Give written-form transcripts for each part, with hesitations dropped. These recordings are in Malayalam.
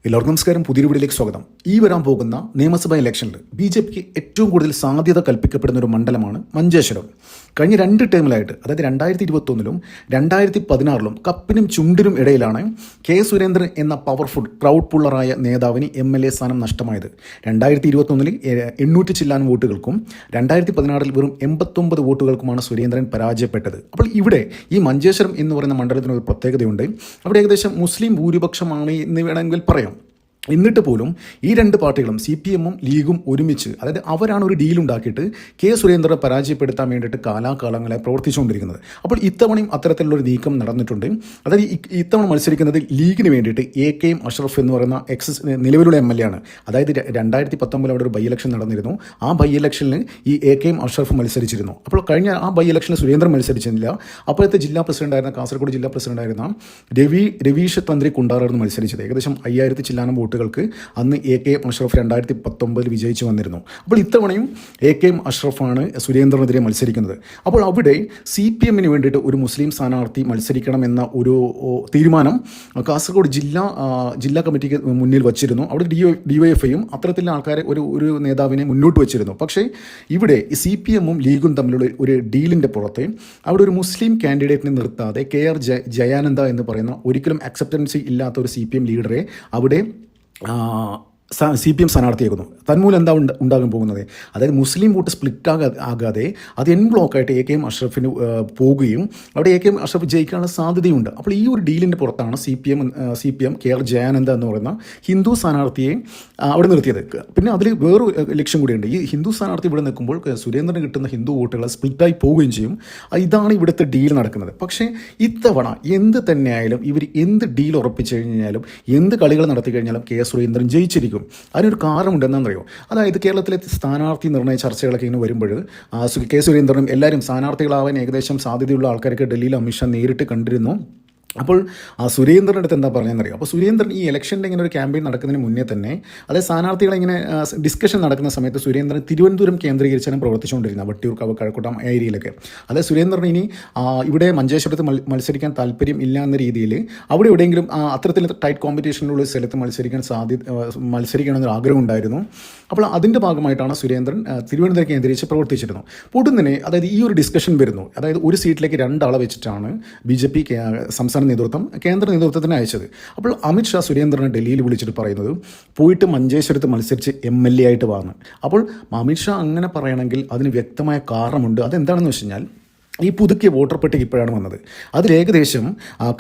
എല്ലാവർക്കും നമസ്കാരം. പുതിയൊരു വീഡിയോയിലേക്ക് സ്വാഗതം. ഈ വരാൻ പോകുന്ന നിയമസഭാ ഇലക്ഷനിൽ BJPക്ക് ഏറ്റവും കൂടുതൽ സാധ്യത കൽപ്പിക്കപ്പെടുന്ന ഒരു മണ്ഡലമാണ് മഞ്ചേശ്വരം. കഴിഞ്ഞ 2 ടേമിലായിട്ട്, അതായത് 2021-ലും 2016-ലും കപ്പിനും ചുണ്ടിനും ഇടയിലാണ് കെ സുരേന്ദ്രൻ എന്ന പവർഫുൾ ക്രൗഡ് പുള്ളറായ നേതാവിന് MLA സ്ഥാനം നഷ്ടമായത്. 2021-ൽ 800 ചില്ലാൻ വോട്ടുകൾക്കും 2016-ൽ വെറും 89 വോട്ടുകൾക്കുമാണ് സുരേന്ദ്രൻ പരാജയപ്പെട്ടത്. അപ്പോൾ ഇവിടെ ഈ മഞ്ചേശ്വരം എന്ന് പറയുന്ന മണ്ഡലത്തിന് ഒരു പ്രത്യേകതയുണ്ട്. അവിടെ ഏകദേശം മുസ്ലിം ഭൂരിപക്ഷമാണ് എന്ന് വേണമെങ്കിൽ പറയാം. എന്നിട്ട് പോലും ഈ 2 പാർട്ടികളും CPM-ഉം ലീഗും ഒരുമിച്ച്, അതായത് അവരാണ് ഒരു ഡീൽ ഉണ്ടാക്കിയിട്ട് കെ സുരേന്ദ്രനെ പരാജയപ്പെടുത്താൻ വേണ്ടിയിട്ട് കാലാകാലങ്ങളെ പ്രവർത്തിച്ചുകൊണ്ടിരിക്കുന്നത്. അപ്പോൾ ഇത്തവണയും അത്തരത്തിലുള്ളൊരു നീക്കം നടന്നിട്ടുണ്ട്. അതായത് ഇത്തവണ മത്സരിക്കുന്നത് ലീഗിന് വേണ്ടിയിട്ട് AK അഷ്റഫ് എന്ന് പറയുന്ന നിലവിലുള്ള MLA ആണ്. അതായത് 2019 അവിടെ ഒരു ബൈ ഇലക്ഷൻ നടന്നിരുന്നു. ആ ബൈ ഇലക്ഷനിൽ ഈ AK അഷ്റഫ് മത്സരിച്ചിരുന്നു. അപ്പോൾ കഴിഞ്ഞ ആ ബൈ ഇലക്ഷനിൽ സുരേന്ദ്രൻ മത്സരിച്ചില്ല. അപ്പോഴത്തെ ജില്ലാ പ്രസിഡന്റായിരുന്ന, കാസർഗോഡ് ജില്ലാ പ്രസിഡന്റായിരുന്ന രവീഷ് തന്ത്രി കുണ്ടാറായിരുന്നു മത്സരിച്ചത്. ഏകദേശം 5000 ചില്ലാനം വോട്ടുകൾക്ക് അന്ന് AK അഷ്റഫ് 2019 വിജയിച്ചു വന്നിരുന്നു. അപ്പോൾ ഇത്തവണയും AK അഷ്റഫാണ് സുരേന്ദ്രനെതിരെ മത്സരിക്കുന്നത്. അപ്പോൾ അവിടെ CPM-ന് വേണ്ടിയിട്ട് ഒരു മുസ്ലിം സ്ഥാനാർത്ഥി മത്സരിക്കണം എന്ന ഒരു തീരുമാനം കാസർഗോഡ് ജില്ലാ കമ്മിറ്റിക്ക് മുന്നിൽ വച്ചിരുന്നു. അവിടെ DYFIയും അത്തരത്തിലുള്ള ആൾക്കാരെ ഒരു നേതാവിനെ മുന്നോട്ട് വച്ചിരുന്നു. പക്ഷേ ഇവിടെ CPM-ഉം ലീഗും തമ്മിലുള്ള ഒരു ഡീലിൻ്റെ പുറത്ത് അവിടെ ഒരു മുസ്ലിം കാൻഡിഡേറ്റിനെ നിർത്താതെ KR ജയാനന്ദ എന്ന് പറയുന്ന ഒരിക്കലും അക്സെപ്റ്റൻസി ഇല്ലാത്ത ഒരു CPM ലീഡറെ അവിടെ CPM സ്ഥാനാർത്ഥിയാക്കുന്നു. തന്മൂലം എന്താ ഉണ്ടാകാൻ പോകുന്നത്? അതായത് മുസ്ലിം വോട്ട് സ്പ്ലിറ്റ് ആകാതെ അത് എൻ ബ്ലോക്കായിട്ട് AK അഷ്റഫിന് പോകുകയും അവിടെ AK അഷ്റഫ് ജയിക്കാനുള്ള സാധ്യതയുണ്ട്. അപ്പോൾ ഈ ഒരു ഡീലിൻ്റെ പുറത്താണ് CPM KR ജയാനന്ദ എന്ന് പറയുന്ന ഹിന്ദു സ്ഥാനാർത്ഥിയെ അവിടെ നിർത്തിയത്. പിന്നെ അതിൽ വേറൊരു ലക്ഷ്യം കൂടിയുണ്ട്. ഈ ഹിന്ദു സ്ഥാനാർത്ഥി ഇവിടെ നിൽക്കുമ്പോൾ സുരേന്ദ്രന് കിട്ടുന്ന ഹിന്ദു വോട്ടുകൾ സ്പ്ലിറ്റായി പോവുകയും ചെയ്യും. ഇതാണ് ഇവിടുത്തെ ഡീൽ നടക്കുന്നത്. പക്ഷേ ഇത്തവണ എന്ത് തന്നെയായാലും ഇവർ എന്ത് ഡീൽ ഉറപ്പിച്ചു കഴിഞ്ഞാലും, എന്ത് കളികൾ നടത്തി കഴിഞ്ഞാലും കെ സുരേന്ദ്രൻ ജയിച്ചിരിക്കും. അതിനൊരു കാരണമുണ്ട്. എന്താണെന്നറിയോ? അതായത് കേരളത്തിലെ സ്ഥാനാർത്ഥി നിർണയ ചർച്ചകളൊക്കെ ഇങ്ങനെ വരുമ്പോൾ കെ സുരേന്ദ്രനും എല്ലാവരും സ്ഥാനാർത്ഥികളാവാൻ ഏകദേശം സാധ്യതയുള്ള ആൾക്കാർക്ക് ഡൽഹിയിൽ അമിത്ഷാ നേരിട്ട് കണ്ടിരുന്നു. അപ്പോൾ സുരേന്ദ്രൻ്റെ അടുത്ത് എന്താ പറഞ്ഞതെന്നറിയോ? അപ്പോൾ സുരേന്ദ്രൻ ഈ ഇലക്ഷൻ്റെ ഇങ്ങനെ ഒരു ക്യാമ്പയിൻ നടക്കുന്നതിന് മുന്നേ തന്നെ, അതായത് സ്ഥാനാർത്ഥികളെ ഇങ്ങനെ ഡിസ്കഷൻ നടക്കുന്ന സമയത്ത് സുരേന്ദ്രൻ തിരുവനന്തപുരം കേന്ദ്രീകരിച്ചാണ് പ്രവർത്തിച്ചുകൊണ്ടിരുന്നത്, വട്ടിയൂർ കഴക്കൂട്ടം ഏരിയയിലൊക്കെ. അതായത് സുരേന്ദ്രൻ ഇനി ഇവിടെ മഞ്ചേശ്വരത്ത് മത്സരിക്കാൻ താല്പര്യം ഇല്ല എന്ന രീതിയിൽ അവിടെ എവിടെയെങ്കിലും അത്തരത്തിൽ ടൈറ്റ് കോമ്പറ്റീഷനിലുള്ള സ്ഥലത്ത് മത്സരിക്കണമെന്നൊരു ആഗ്രഹം ഉണ്ടായിരുന്നു. അപ്പോൾ അതിൻ്റെ ഭാഗമായിട്ടാണ് സുരേന്ദ്രൻ തിരുവനന്തപുരം കേന്ദ്രീകരിച്ച് പ്രവർത്തിച്ചിരുന്നു. പൊടുന്നതിനെ അതായത് ഈ ഒരു ഡിസ്കഷൻ വരുന്നു. അതായത് ഒരു സീറ്റിലേക്ക് 2 ആളെ വെച്ചിട്ടാണ് BJP സംസ്ഥാന നേതൃത്വം കേന്ദ്ര നേതൃത്വത്തിന് അയച്ചത്. അപ്പോൾ അമിത്ഷാ സുരേന്ദ്രനെ ഡൽഹിയിൽ വിളിച്ചിട്ട് പറയുന്നത്, പോയിട്ട് മഞ്ചേശ്വരത്ത് മത്സരിച്ച് MLA ആയിട്ട് വന്നു. അപ്പോൾ അമിത്ഷാ അങ്ങനെ പറയണമെങ്കിൽ അതിന് വ്യക്തമായ കാരണമുണ്ട്. അതെന്താണെന്ന് വെച്ച് കഴിഞ്ഞാൽ, ഈ പുതുക്കിയ വോട്ടർ പട്ടിക ഇപ്പോഴാണ് വന്നത്. അതിൽ ഏകദേശം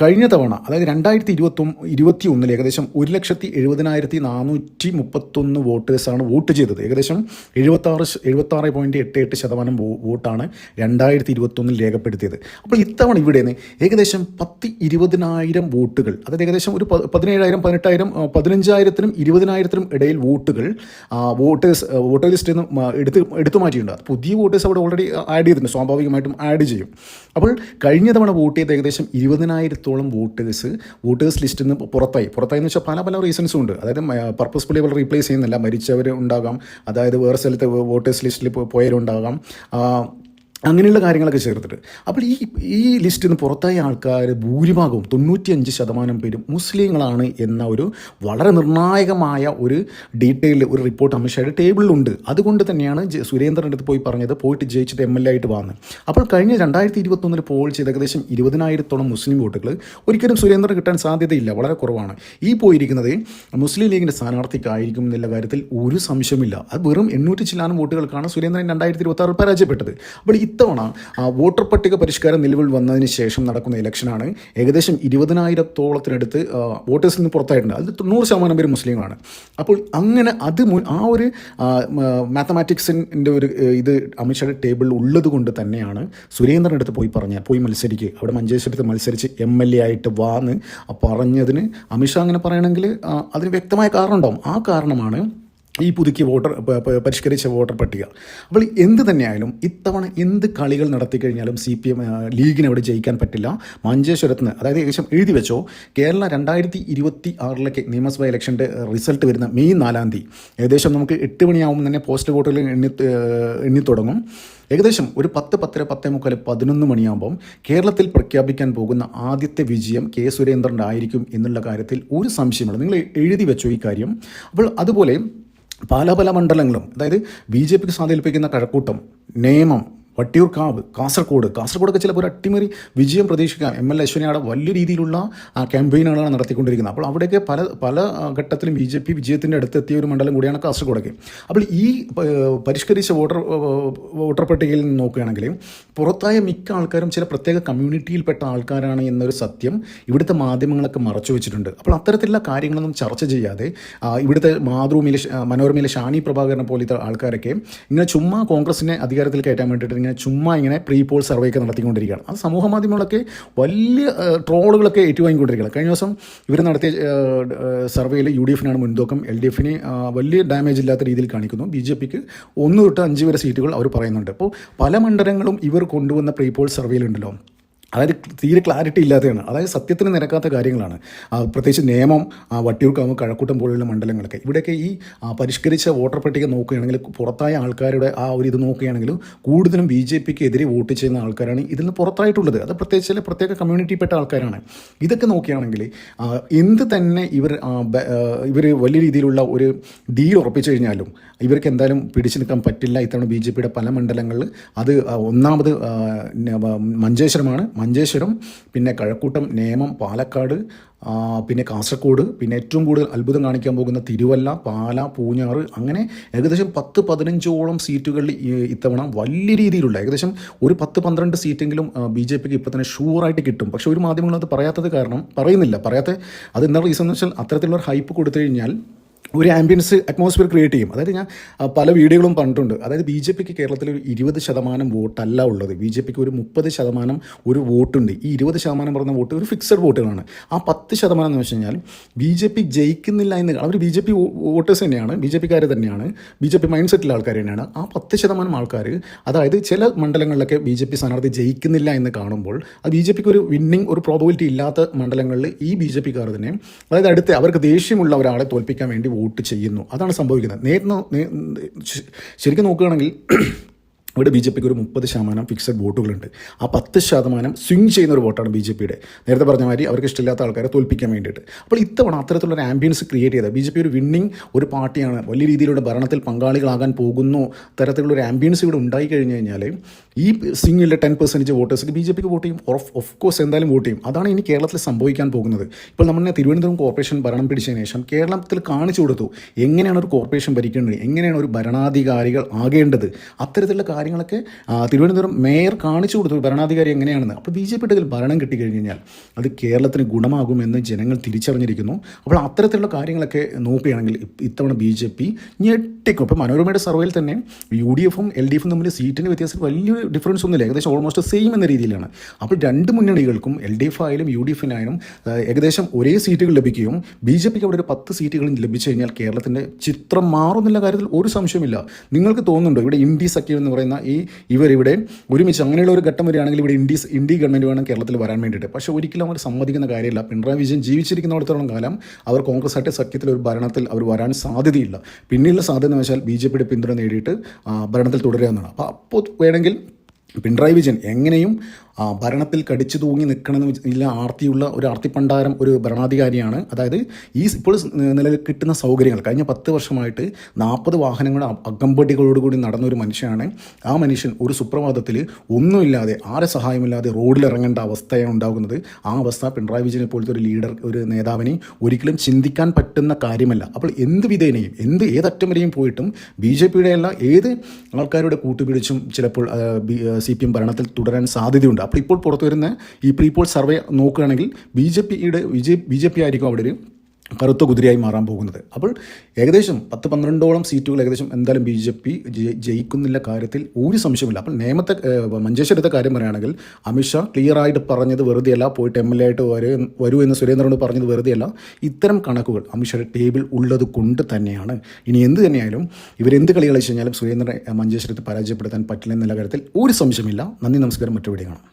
കഴിഞ്ഞ തവണ, അതായത് 2021 ഏകദേശം 1,70,70,431 വോട്ടേഴ്സാണ് വോട്ട് ചെയ്തത്. ഏകദേശം 76.88% വോട്ടാണ് 2021 രേഖപ്പെടുത്തിയത്. അപ്പോൾ ഇത്തവണ ഇവിടെ നിന്ന് ഏകദേശം 10-20,000 വോട്ടുകൾ, അതായത് ഏകദേശം ഒരു 17,000, 18,000, 15,000-നും 20,000-നും ഇടയിൽ വോട്ടേഴ്സ് ലിസ്റ്റിൽ നിന്ന് എടുത്തു മാറ്റിയിട്ടുണ്ട്. പുതിയ വോട്ടേഴ്സ് അവിടെ ഓൾറെഡി ആഡ് ചെയ്തിട്ടുണ്ട്, സ്വാഭാവികമായിട്ടും ആഡ് ചെയ്യും. അപ്പോൾ കഴിഞ്ഞ തവണ വോട്ട് ചെയ്ത് ഏകദേശം 20,000-ഓളം വോട്ടേഴ്സ് ലിസ്റ്റിൽ നിന്ന് പുറത്തായെന്ന് വെച്ചാൽ പല റീസൺസും ഉണ്ട്. അതായത് പർപ്പസ്ഫുള്ളി അവർ റീപ്ലേസ് ചെയ്യുന്നില്ല, മരിച്ചവർ ഉണ്ടാകാം, അതായത് വേറെ സ്ഥലത്ത് വോട്ടേഴ്സ് ലിസ്റ്റിൽ പോയവരുണ്ടാകാം, അങ്ങനെയുള്ള കാര്യങ്ങളൊക്കെ ചേർത്തിട്ട്. അപ്പോൾ ഈ ലിസ്റ്റിൽ നിന്ന് പുറത്തായ ആൾക്കാർ ഭൂരിഭാഗവും 95% പേരും മുസ്ലിങ്ങളാണ് എന്ന ഒരു വളരെ നിർണായകമായ ഒരു ഡീറ്റെയിൽ ഒരു റിപ്പോർട്ട് അമിത്ഷായുടെ ടേബിളിലുണ്ട്. അതുകൊണ്ട് തന്നെയാണ് സുരേന്ദ്രൻ്റെ അടുത്ത് പോയി പറഞ്ഞത്, പോയിട്ട് ജയിച്ചിട്ട് MLA ആയിട്ട് വന്നു. അപ്പോൾ കഴിഞ്ഞ 2021 പോൾ ചെയ്ത് ഏകദേശം 20,000-ഓളം മുസ്ലിം വോട്ടുകൾ ഒരിക്കലും സുരേന്ദ്രൻ കിട്ടാൻ സാധ്യതയില്ല, വളരെ കുറവാണ്. ഈ പോയിരിക്കുന്നത് മുസ്ലിം ലീഗിൻ്റെ സ്ഥാനാർത്ഥിക്കായിരിക്കും എന്നുള്ള കാര്യത്തിൽ ഒരു സംശയമില്ല. അത് വെറും 800 ചില്ലാനം വോട്ടുകൾക്കാണ് സുരേന്ദ്രൻ 2026 പരാജയപ്പെട്ടത്. അപ്പോൾ ഇത്തവണ വോട്ടർ പട്ടിക പരിഷ്കാരം നിലവിൽ വന്നതിന് ശേഷം നടക്കുന്ന ഇലക്ഷനാണ്. ഏകദേശം 20,000-ഓളത്തിനടുത്ത് വോട്ടേഴ്സിൽ നിന്ന് പുറത്തായിട്ടുണ്ട്. അതിൽ 90% പേര് മുസ്ലിങ്ങളാണ്. അപ്പോൾ അങ്ങനെ ആ ഒരു മാത്തമാറ്റിക്സിൻ്റെ ഒരു ഇത് അമിത്ഷായുടെ ടേബിളിൽ ഉള്ളത് കൊണ്ട് തന്നെയാണ് സുരേന്ദ്രൻ്റെ അടുത്ത് പോയി മത്സരിക്കുക, അവിടെ മഞ്ചേശ്വരത്ത് മത്സരിച്ച് MLA ആയിട്ട് വാന്ന് പറഞ്ഞതിന് അമിത്ഷാ അങ്ങനെ പറയണമെങ്കിൽ അതിന് വ്യക്തമായ കാരണം ഉണ്ടാവും. ആ കാരണമാണ് ഈ പുതുക്കിയ പരിഷ്കരിച്ച വോട്ടർ പട്ടിക. അപ്പോൾ എന്ത് തന്നെയായാലും ഇത്തവണ എന്ത് കളികൾ നടത്തിക്കഴിഞ്ഞാലും CPM ലീഗിന് അവിടെ ജയിക്കാൻ പറ്റില്ല. മഞ്ചേശ്വരത്ത് നിന്ന്, അതായത് ഏകദേശം എഴുതി വെച്ചോ, കേരള 2026 നിയമസഭാ ഇലക്ഷൻ്റെ റിസൾട്ട് വരുന്ന മെയ് 4 ഏകദേശം നമുക്ക് 8 മണിയാകുമ്പോൾ തന്നെ പോസ്റ്റ് വോട്ടുകൾ എണ്ണി തുടങ്ങും. ഏകദേശം ഒരു 10, 10:30, 10:45, 11 മണിയാകുമ്പം കേരളത്തിൽ പ്രഖ്യാപിക്കാൻ പോകുന്ന ആദ്യത്തെ വിജയം കെ സുരേന്ദ്രൻ്റെ ആയിരിക്കും എന്നുള്ള കാര്യത്തിൽ ഒരു സംശയമില്ല. നിങ്ങൾ എഴുതി വെച്ചോ ഈ കാര്യം. അപ്പോൾ അതുപോലെ പല മണ്ഡലങ്ങളും, അതായത് BJPക്ക് സ്വാധീനിപ്പിക്കുന്ന കഴക്കൂട്ടം, നേമം, വട്ടിയൂർക്കാവ്, കാസർഗോഡൊക്കെ ചിലപ്പോൾ ഒരു അട്ടിമറി വിജയം പ്രതീക്ഷിക്കാം. ML അശ്വിനി അവിടെ വലിയ രീതിയിലുള്ള ക്യാമ്പയിനുകളാണ് നടത്തിക്കൊണ്ടിരിക്കുന്നത്. അപ്പോൾ അവിടെയൊക്കെ പല ഘട്ടത്തിലും BJP വിജയത്തിൻ്റെ അടുത്തെത്തിയ ഒരു മണ്ഡലം കൂടിയാണ് കാസർഗോഡൊക്കെ. അപ്പോൾ ഈ പരിഷ്കരിച്ച വോട്ടർ പട്ടികയിൽ നിന്ന് നോക്കുകയാണെങ്കിൽ പുറത്തായ മിക്ക ആൾക്കാരും ചില പ്രത്യേക കമ്മ്യൂണിറ്റിയിൽപ്പെട്ട ആൾക്കാരാണ് എന്നൊരു സത്യം ഇവിടുത്തെ മാധ്യമങ്ങളൊക്കെ മറച്ചു വെച്ചിട്ടുണ്ട്. അപ്പോൾ അത്തരത്തിലുള്ള കാര്യങ്ങളൊന്നും ചർച്ച ചെയ്യാതെ ഇവിടുത്തെ മനോരമയിലെ ഷാനി പ്രഭാകരനെ പോലത്തെ ആൾക്കാരൊക്കെ ഇങ്ങനെ ചുമ്മാ കോൺഗ്രസിനെ അധികാരത്തിൽ കയറ്റാൻ വേണ്ടിയിട്ട് ചുമ്മാ ഇങ്ങനെ പ്രീ പോൾ സർവേ ഒക്കെ നടത്തിക്കൊണ്ടിരിക്കുകയാണ്. അത് സമൂഹ മാധ്യമങ്ങളൊക്കെ വലിയ ട്രോളുകളൊക്കെ ഏറ്റുവാങ്ങിക്കൊണ്ടിരിക്കുകയാണ്. കഴിഞ്ഞ ദിവസം ഇവർ നടത്തിയ സർവേയിൽ UDFനാണ് മുൻതൂക്കം, LDFന് വലിയ ഡാമേജ് ഇല്ലാത്ത രീതിയിൽ കാണിക്കുന്നു. BJPക്ക് 1 തൊട്ട് 5 വരെ സീറ്റുകൾ അവർ പറയുന്നുണ്ട്. അപ്പോൾ പല മണ്ഡലങ്ങളും ഇവർ കൊണ്ടുവന്ന പ്രീ പോൾ സർവേയിലുണ്ടല്ലോ, അതായത് തീരെ ക്ലാരിറ്റി ഇല്ലാത്തതാണ്, അതായത് സത്യത്തിന് നിരക്കാത്ത കാര്യങ്ങളാണ്. പ്രത്യേകിച്ച് നേമം, വട്ടിയൂർക്കാവ്, കഴക്കൂട്ടം പോലുള്ള മണ്ഡലങ്ങളൊക്കെ. ഇവിടെയൊക്കെ ഈ പരിഷ്കരിച്ച വോട്ടർ പട്ടിക നോക്കുകയാണെങ്കിൽ പുറത്തായ ആൾക്കാരുടെ ഒരു ഇത് നോക്കുകയാണെങ്കിൽ കൂടുതലും BJPക്ക് എതിരെ വോട്ട് ചെയ്യുന്ന ആൾക്കാരാണ് ഇതിൽ നിന്ന് പുറത്തായിട്ടുള്ളത്. അത് പ്രത്യേകിച്ച് പ്രത്യേക കമ്മ്യൂണിറ്റിയിൽപ്പെട്ട ആൾക്കാരാണ്. ഇതൊക്കെ നോക്കുകയാണെങ്കിൽ എന്ത് തന്നെ ഇവർ വലിയ രീതിയിലുള്ള ഒരു ഡീൽ ഉറപ്പിച്ചു കഴിഞ്ഞാലും ഇവർക്ക് എന്തായാലും പിടിച്ചു നിൽക്കാൻ പറ്റില്ല. ഇത്തവണ BJPയുടെ പല മണ്ഡലങ്ങളിൽ അത് ഒന്നാമത് മഞ്ചേശ്വരം, പിന്നെ കഴക്കൂട്ടം, നേമം, പാലക്കാട്, പിന്നെ കാസർഗോഡ്, പിന്നെ ഏറ്റവും കൂടുതൽ അത്ഭുതം കാണിക്കാൻ പോകുന്ന തിരുവല്ല, പാല, പൂഞ്ഞാറ്, അങ്ങനെ ഏകദേശം 10-15ഓളം സീറ്റുകളിൽ ഇത്തവണ വലിയ രീതിയിലുള്ള ഏകദേശം ഒരു 10-12 സീറ്റെങ്കിലും BJPക്ക് ഇപ്പോൾ തന്നെ ഷുവറായിട്ട് കിട്ടും. പക്ഷേ ഒരു മാധ്യമങ്ങളും അത് പറയാത്തത് കാരണം അത് എന്താ റീസൺ എന്ന് വെച്ചാൽ അത്തരത്തിലുള്ള ഹൈപ്പ് കൊടുത്തു കഴിഞ്ഞാൽ ഒരു അറ്റ്മോസ്ഫിയർ ക്രിയേറ്റ് ചെയ്യും. അതായത് ഞാൻ പല വീഡിയോകളും പറഞ്ഞിട്ടുണ്ട്. അതായത് BJPക്ക് കേരളത്തിൽ ഒരു 20% വോട്ടല്ല ഉള്ളത്. BJPക്ക് ഒരു 30% ഒരു വോട്ടുണ്ട്. ഈ 20% പറയുന്ന വോട്ട് ഒരു ഫിക്സഡ് വോട്ടുകളാണ്. ആ 10% എന്ന് വെച്ച് കഴിഞ്ഞാൽ BJP ജയിക്കുന്നില്ല എന്ന്, അവർ BJP വോട്ടേഴ്സ് തന്നെയാണ്, BJPക്കാർ തന്നെയാണ്, BJP മൈൻഡ് സെറ്റിലെ ആൾക്കാർ തന്നെയാണ്. ആ 10% ആൾക്കാർ, അതായത് ചില മണ്ഡലങ്ങളിലൊക്കെ BJP സ്ഥാനാർത്ഥി ജയിക്കുന്നില്ല എന്ന് കാണുമ്പോൾ അത് BJPക്ക് ഒരു വിന്നിങ് ഒരു പ്രോബബിലിറ്റി ഇല്ലാത്ത മണ്ഡലങ്ങളിൽ ഈ BJPക്കാർ തന്നെ, അതായത് അവർക്ക് ദേഷ്യമുള്ള ഒരാളെ തോൽപ്പിക്കാൻ വേണ്ടി വോട്ട് ചെയ്യുന്നു. അതാണ് സംഭവിക്കുന്നത്. ശരിക്കും നോക്കുകയാണെങ്കിൽ ഇവിടെ BJPക്ക് ഒരു 30% ഫിക്സഡ് വോട്ടുകളുണ്ട്. ആ 10% സ്വിങ് ചെയ്യുന്ന ഒരു വോട്ടാണ് BJPയുടെ. നേരത്തെ പറഞ്ഞ മാതിരി അവർക്ക് ഇഷ്ടമില്ലാത്ത ആൾക്കാരെ തോൽപ്പിക്കാൻ വേണ്ടിയിട്ട്. അപ്പോൾ ഇത്തവണ അത്തരത്തിലുള്ള ആംബിയൻസ് ക്രിയേറ്റ് ചെയ്ത BJP ഒരു വിന്നിങ് ഒരു പാർട്ടിയാണ്, വലിയ രീതിയിലുള്ള ഭരണത്തിൽ പങ്കാളികളാകാൻ പോകുന്നു, തരത്തിലുള്ളൊരു ആംബിയൻസ് ഇവിടെ ഉണ്ടായി കഴിഞ്ഞു കഴിഞ്ഞാൽ ഈ സ്വിങ്ങിലെ 10% വോട്ടേഴ്സ് BJPക്ക് വോട്ട് ചെയ്യും. ഓഫ് കോഴ്സ് എന്തായാലും വോട്ട് ചെയ്യും. അതാണ് ഇനി കേരളത്തിൽ സംഭവിക്കാൻ പോകുന്നത്. ഇപ്പോൾ നമ്മൾ തിരുവനന്തപുരം കോർപ്പറേഷൻ ഭരണം പിടിച്ചതിന് ശേഷം കേരളത്തിൽ കാണിച്ചു കൊടുത്തു എങ്ങനെയാണ് ഒരു കോർപ്പറേഷൻ ഭരിക്കേണ്ടത്, എങ്ങനെയാണ് ഒരു ഭരണാധികാരികൾ ആകേണ്ടത്. അത്തരത്തിലുള്ള കാര്യങ്ങളൊക്കെ തിരുവനന്തപുരം മേയർ കാണിച്ചു കൊടുത്തു ഭരണാധികാരി എങ്ങനെയാണെന്ന്. അപ്പോൾ BJPയുടെ ഇതിൽ ഭരണം കിട്ടിക്കഴിഞ്ഞ് കഴിഞ്ഞാൽ അത് കേരളത്തിന് ഗുണമാകുമെന്ന് ജനങ്ങൾ തിരിച്ചറിഞ്ഞിരിക്കുന്നു. അപ്പോൾ അത്തരത്തിലുള്ള കാര്യങ്ങളൊക്കെ നോക്കുകയാണെങ്കിൽ ഇത്തവണ BJP ഞെട്ടിക്കും. ഇപ്പോൾ മനോരമയുടെ സർവേയിൽ തന്നെ UDFും LDFും തമ്മിൽ സീറ്റിൻ്റെ വ്യത്യാസത്തിൽ വലിയ ഡിഫറൻസ് ഒന്നുമില്ല, ഏകദേശം ഓൾമോസ്റ്റ് സെയിം എന്ന രീതിയിലാണ്. അപ്പോൾ രണ്ട് മുന്നണികൾക്കും LDF ആയാലും UDFിനായാലും ഏകദേശം ഒരേ സീറ്റുകൾ ലഭിക്കുകയും BJPക്ക് അവിടെ ഒരു 10 സീറ്റുകളും ലഭിച്ചു കഴിഞ്ഞാൽ കേരളത്തിൻ്റെ ചിത്രം മാറുന്നില്ല കാര്യത്തിൽ ഒരു സംശയമില്ല. നിങ്ങൾക്ക് തോന്നുന്നുണ്ടോ ഇവിടെ ഇന്ത്യ സഖ്യം എന്ന് പറയുന്ന ഇവരിവിടെ ഒരുമിച്ച് അങ്ങനെയുള്ള ഒരു ഘട്ടം വരികയാണെങ്കിൽ ഇവിടെ ഇന്ത്യ ഗവൺമെൻറ് വേണം കേരളത്തിൽ വരാൻ വേണ്ടിയിട്ട്? പക്ഷേ ഒരിക്കലും അവർ സമ്മതിക്കുന്ന കാര്യമില്ല. പിണറായി വിജയൻ ജീവിച്ചിരിക്കുന്നിടത്തോളം കാലം അവർ കോൺഗ്രസ്സായിട്ട് സഖ്യത്തിൽ ഒരു ഭരണത്തിൽ അവർ വരാൻ സാധ്യതയില്ല. പിന്നെയുള്ള സാധ്യത എന്ന് വെച്ചാൽ BJPയുടെ പിന്തുണ നേടിയിട്ട് ഭരണത്തിൽ തുടരുക എന്നാണ്. അപ്പോൾ വേണമെങ്കിൽ പിണറായി വിജയൻ എങ്ങനെയും ഭരണത്തിൽ കടിച്ചു തൂങ്ങി നിൽക്കണമെന്ന് ഇല്ല ആർത്തിയുള്ള ഒരു ആർത്തിപ്പണ്ടാരം ഒരു ഭരണാധികാരിയാണ്. അതായത് ഈ ഇപ്പോൾ നിലവിൽ കിട്ടുന്ന സൗകര്യങ്ങൾ കഴിഞ്ഞ 10 വർഷമായിട്ട് 40 വാഹനങ്ങളുടെ അകമ്പടികളോടുകൂടി നടന്ന ഒരു മനുഷ്യനാണ്. ആ മനുഷ്യൻ ഒരു സുപ്രഭാതത്തിൽ ഒന്നുമില്ലാതെ ആരെ സഹായമില്ലാതെ റോഡിലിറങ്ങേണ്ട അവസ്ഥയാണ് ഉണ്ടാകുന്നത്. ആ അവസ്ഥ പിണറായി വിജയനെ പോലത്തെ ഒരു ലീഡർ ഒരു നേതാവിനെ ഒരിക്കലും ചിന്തിക്കാൻ പറ്റുന്ന കാര്യമല്ല. അപ്പോൾ എന്ത് വിധേനയും ഏതറ്റം വരെയും പോയിട്ടും BJPയുടെ അല്ല ഏത് ആൾക്കാരുടെ കൂട്ടുപിടിച്ചും ചിലപ്പോൾ CPM ഭരണത്തിൽ തുടരാൻ സാധ്യതയുണ്ട്. അപ്പോൾ ഇപ്പോൾ പുറത്തു വരുന്ന ഈ പ്രീ പോൾ സർവേ നോക്കുകയാണെങ്കിൽ BJP ആയിരിക്കും അവിടെ ഒരു കറുത്ത കുതിരയായി മാറാൻ പോകുന്നത്. അപ്പോൾ ഏകദേശം 10-12ഓളം സീറ്റുകൾ ഏകദേശം എന്തായാലും BJP ജയിക്കുന്നില്ല കാര്യത്തിൽ ഒരു സംശയമില്ല. അപ്പോൾ മഞ്ചേശ്വരത്തെ കാര്യം പറയുകയാണെങ്കിൽ അമിത്ഷാ ക്ലിയറായിട്ട് പറഞ്ഞത് വെറുതെയല്ല, പോയിട്ട് MLA ആയിട്ട് വരൂ എന്ന് സുരേന്ദ്രനോട് പറഞ്ഞത് വെറുതെയല്ല. ഇത്തരം കണക്കുകൾ അമിത്ഷായുടെ ടേബിൾ ഉള്ളത് കൊണ്ട് തന്നെയാണ്. ഇനി എന്ത് തന്നെയായാലും ഇവരെന്ത് കളി കളിച്ചു കഴിഞ്ഞാലും സുരേന്ദ്രനെ മഞ്ചേശ്വരത്ത് പരാജയപ്പെടുത്താൻ പറ്റില്ല എന്നുള്ള കാര്യത്തിൽ ഒരു സംശയമില്ല. നന്ദി, നമസ്കാരം. മറ്റു വീഡിയോ കാണാം.